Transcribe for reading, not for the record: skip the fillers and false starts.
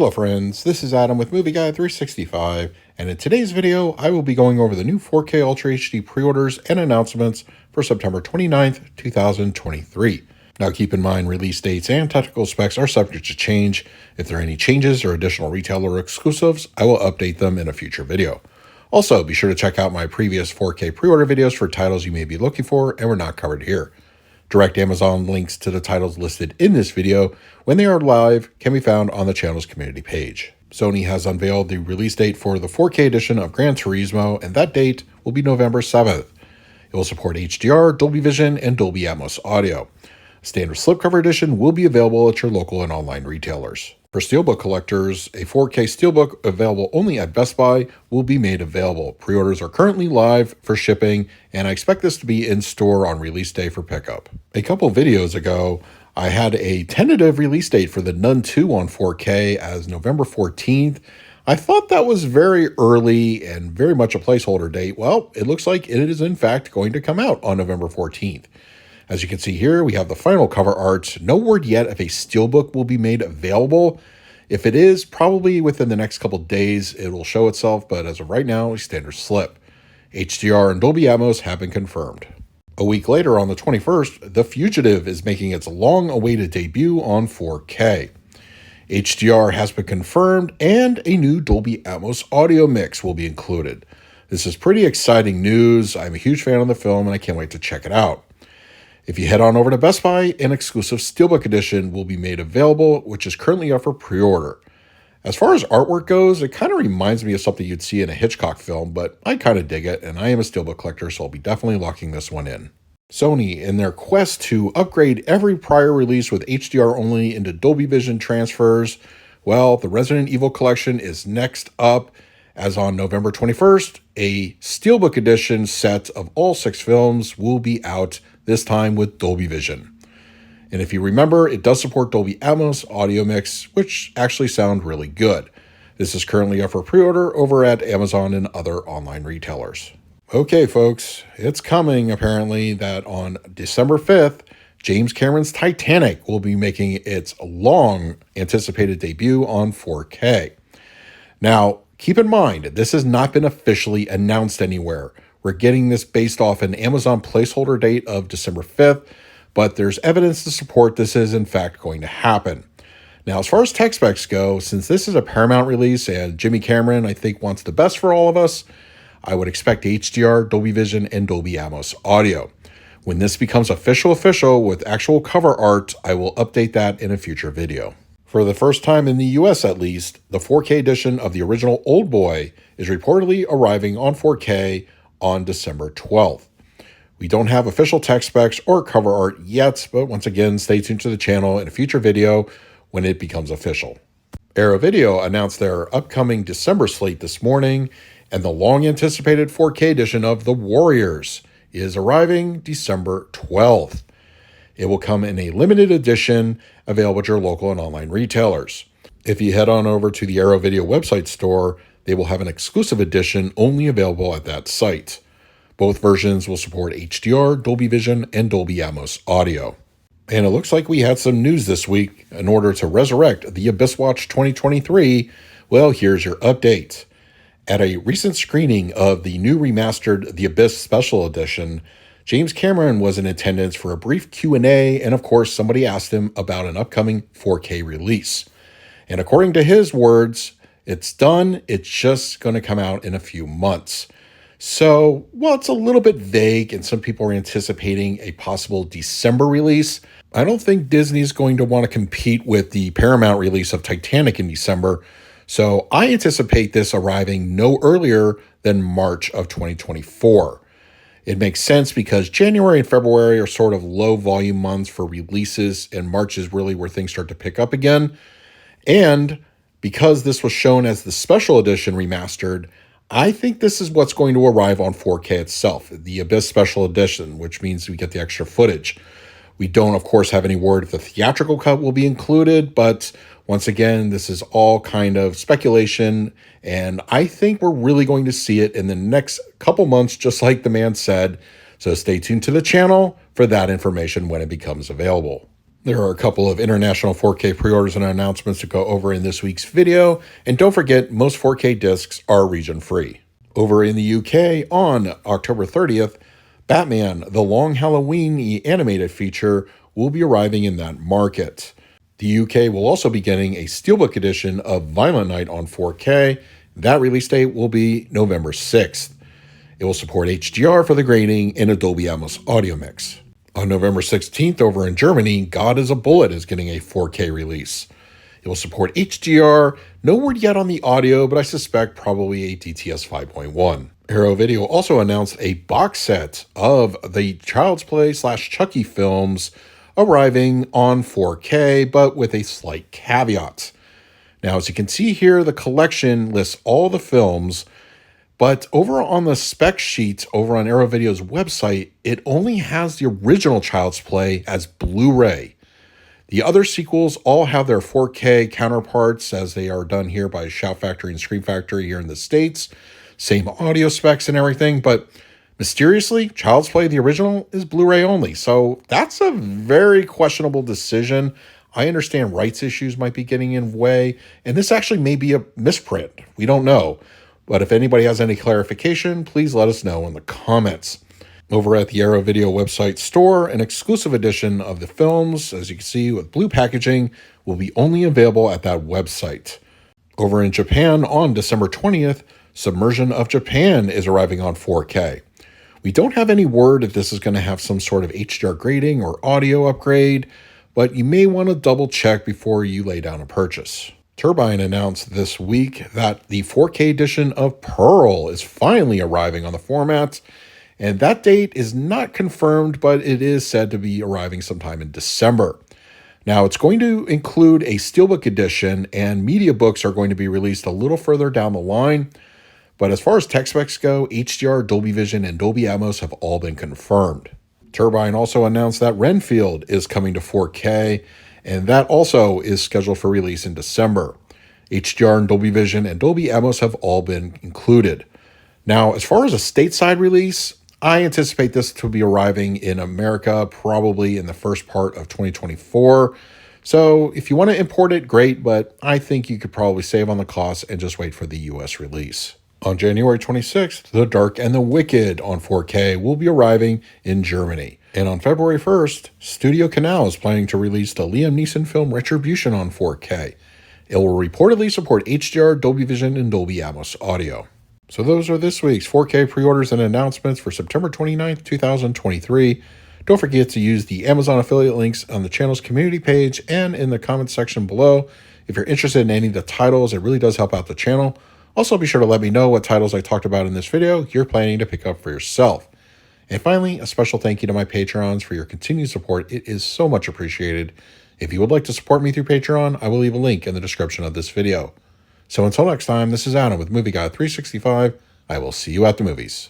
Hello friends, this is Adam with Movie Guy 365, and in today's video I will be going over the new 4K Ultra HD pre-orders and announcements for September 29th, 2023. Now keep in mind release dates and technical specs are subject to change. If there are any changes or additional retailer exclusives, I will update them in a future video. Also, be sure to check out my previous 4K pre-order videos for titles you may be looking for and were not covered here. Direct Amazon links to the titles listed in this video when they are live can be found on the channel's community page. Sony has unveiled the release date for the 4K edition of Gran Turismo, and that date will be November 7th. It will support HDR, Dolby Vision, and Dolby Atmos audio. A standard slipcover edition will be available at your local and online retailers. For Steelbook collectors, a 4K Steelbook available only at Best Buy will be made available. Pre-orders are currently live for shipping, and I expect this to be in store on release day for pickup. A couple videos ago, I had a tentative release date for the Nun 2 on 4K as November 14th. I thought that was very early and very much a placeholder date. Well, it looks like it is in fact going to come out on November 14th. As you can see here, we have the final cover art. No word yet if a Steelbook will be made available. If it is, probably within the next couple days it will show itself, but as of right now, a standard slip. HDR and Dolby Atmos have been confirmed. A week later, on the 21st, The Fugitive is making its long-awaited debut on 4K. HDR has been confirmed, and a new Dolby Atmos audio mix will be included. This is pretty exciting news. I'm a huge fan of the film, and I can't wait to check it out. If you head on over to Best Buy, an exclusive Steelbook edition will be made available, which is currently up for pre-order. As far as artwork goes, it kind of reminds me of something you'd see in a Hitchcock film, but I kind of dig it, and I am a Steelbook collector, so I'll be definitely locking this one in. Sony, in their quest to upgrade every prior release with HDR only into Dolby Vision transfers, well, the Resident Evil collection is next up, as on November 21st, a Steelbook edition set of all 6 films will be out, this time with Dolby Vision. And if you remember, it does support Dolby Atmos audio mix, which actually sound really good. This is currently up for pre-order over at Amazon and other online retailers. Okay, folks, it's coming apparently that on December 5th, James Cameron's Titanic will be making its long-anticipated debut on 4K. Now, keep in mind, this has not been officially announced anywhere. We're getting this based off an Amazon placeholder date of December 5th, but there's evidence to support this is in fact going to happen. Now, as far as tech specs go, since this is a Paramount release and Jimmy Cameron, I think, wants the best for all of us, I would expect HDR, Dolby Vision, and Dolby Atmos audio. When this becomes official with actual cover art, I will update that in a future video. For the first time in the US at least, the 4K edition of the original Old Boy is reportedly arriving on 4K on December 12th. We don't have official tech specs or cover art yet, but once again, stay tuned to the channel in a future video when it becomes official. Arrow Video announced their upcoming December slate this morning, and the long-anticipated 4K edition of The Warriors is arriving December 12th. It will come in a limited edition available at your local and online retailers. If you head on over to the Arrow Video website store, they will have an exclusive edition only available at that site. Both versions will support HDR, Dolby Vision, and Dolby Atmos audio. And it looks like we had some news this week. In order to resurrect the Abyss Watch 2023, well, here's your update. At a recent screening of the new remastered The Abyss Special Edition, James Cameron was in attendance for a brief Q&A, and of course somebody asked him about an upcoming 4K release. And according to his words, it's done, it's just going to come out in a few months. So, well, it's a little bit vague, and some people are anticipating a possible December release. I don't think Disney's going to want to compete with the Paramount release of Titanic in December, so I anticipate this arriving no earlier than March of 2024. It makes sense because January and February are sort of low volume months for releases, and March is really where things start to pick up again. And because this was shown as the special edition remastered, I think this is what's going to arrive on 4K itself, the Abyss Special Edition, which means we get the extra footage. We don't, of course, have any word if the theatrical cut will be included, but once again, this is all kind of speculation, and I think we're really going to see it in the next couple months, just like the man said. So stay tuned to the channel for that information when it becomes available. There are a couple of international 4K pre-orders and announcements to go over in this week's video, and don't forget, most 4K discs are region-free. Over in the UK, on October 30th, Batman: The Long Halloween animated feature will be arriving in that market. The UK will also be getting a Steelbook edition of Violent Night on 4K. That release date will be November 6th. It will support HDR for the grading and a Dolby Atmos audio mix. On November 16th, over in Germany, God is a Bullet is getting a 4K release. It will support HDR, no word yet on the audio, but I suspect probably a DTS 5.1. Arrow Video also announced a box set of the Child's Play / Chucky films arriving on 4K, but with a slight caveat. Now, as you can see here, the collection lists all the films, but over on the spec sheet over on Arrow Video's website, it only has the original Child's Play as Blu-ray. The other sequels all have their 4K counterparts as they are done here by Shout Factory and Scream Factory here in the States. Same audio specs and everything, but mysteriously, Child's Play, the original, is Blu-ray only. So that's a very questionable decision. I understand rights issues might be getting in the way, and this actually may be a misprint. We don't know. But if anybody has any clarification, please let us know in the comments. Over at the Arrow Video website store, an exclusive edition of the films, as you can see with blue packaging, will be only available at that website. Over in Japan, on December 20th, Submersion of Japan is arriving on 4K. We don't have any word if this is going to have some sort of HDR grading or audio upgrade, but you may want to double check before you lay down a purchase. Turbine announced this week that the 4K edition of Pearl is finally arriving on the format, and that date is not confirmed, but it is said to be arriving sometime in December. Now, it's going to include a Steelbook edition, and media books are going to be released a little further down the line, but as far as tech specs go, HDR, Dolby Vision, and Dolby Atmos have all been confirmed. Turbine also announced that Renfield is coming to 4K, and that also is scheduled for release in December. HDR and Dolby Vision and Dolby Atmos have all been included. Now, as far as a stateside release, I anticipate this to be arriving in America probably in the first part of 2024. So if you want to import it, great, but I think you could probably save on the cost and just wait for the US release. On January 26th, The Dark and the Wicked on 4K will be arriving in Germany. And on February 1st, Studio Canal is planning to release the Liam Neeson film Retribution on 4K. It will reportedly support HDR, Dolby Vision, and Dolby Atmos audio. So those are this week's 4K pre-orders and announcements for September 29th, 2023. Don't forget to use the Amazon affiliate links on the channel's community page and in the comments section below. If you're interested in any of the titles, it really does help out the channel. Also, be sure to let me know what titles I talked about in this video you're planning to pick up for yourself. And finally, a special thank you to my Patrons for your continued support. It is so much appreciated. If you would like to support me through Patreon, I will leave a link in the description of this video. So until next time, this is Adam with Movie Guy 365. I will see you at the movies.